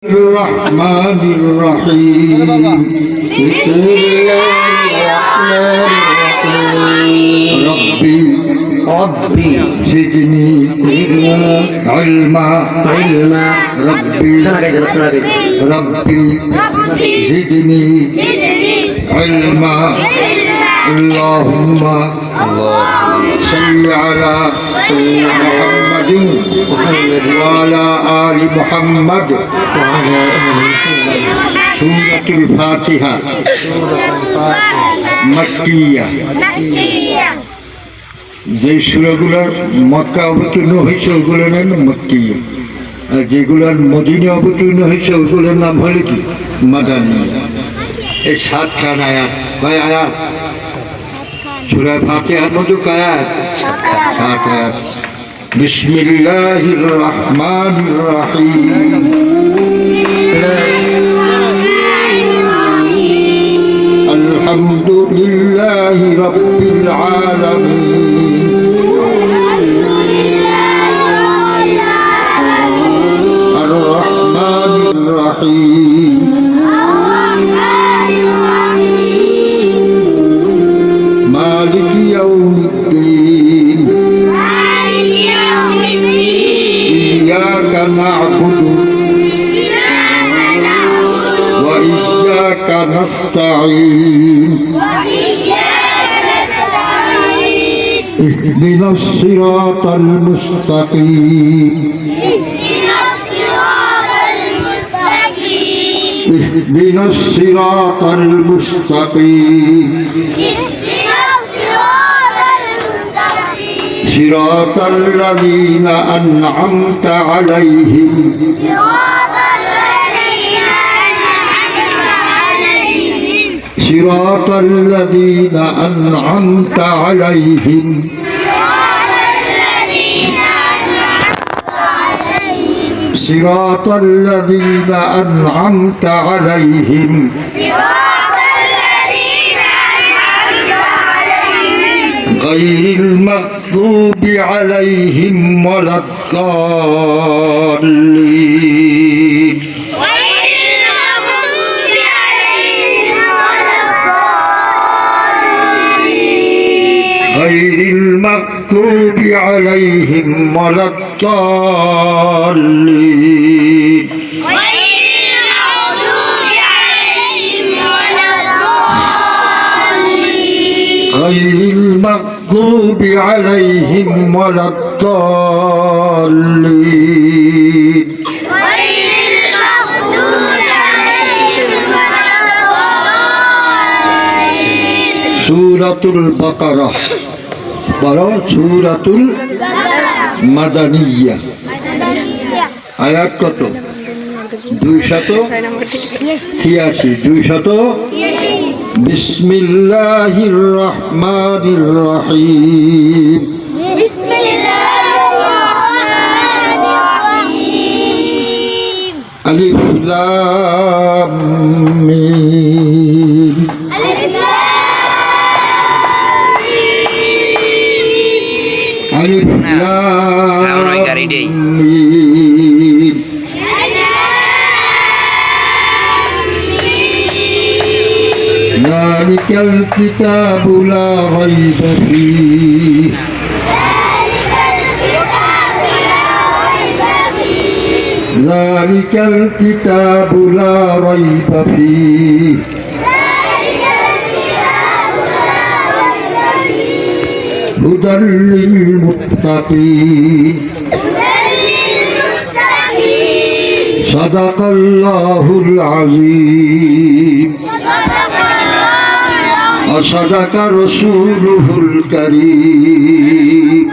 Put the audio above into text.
الرحمن الرحيم بسم الله الرحمن الرحيم ربي زدني علما ربي زدني علما اللهم صل على محمد وعلى آل محمد سورة الفاتحة مكية যে সূরাগুলোর মক্কা অবতীর্ণ হয়েছে ওগুলোর নাম মক্কিয়া, আর যেগুলোর মদিনা অবতীর্ণ হয়েছে ওগুলোর নাম হলো কি মাদানী। এই 7 খান আয়াত, কয় আয়াত? সূরা ফাতিহার মধ্যে কয় আয়াত? 7 আয়াত। বিসমিল্লাহির রহমানির রহিম আলহামদুলিল্লাহি রাব্বিল আলামিন আর রহমানির রহিম مالك يوم الدين إياك نعبد وإياك نستعين اهدنا الصراط المستقيم اهدنا الصراط المستقيم صراط الذين أنعمت عليهم صراط الذين أنعمت عليهم صراط الذين أنعمت عليهم غير المغضوب عليهم ولا الضالين غير المغضوب عليهم ولا الضالين غير المغضوب عليهم ولا الضالين سورة البقرة سورة المدنية আয়াত কত? 286 বিসমিল্লাহির রহমানির রহিম আলিফ লাম মিম আলিফ লাম মিম ذلك الكتاب لا ريب فيه ذلك الكتاب لا ريب فيه هدى للمتقين صدق الله العظيم وصدق رسوله الكريم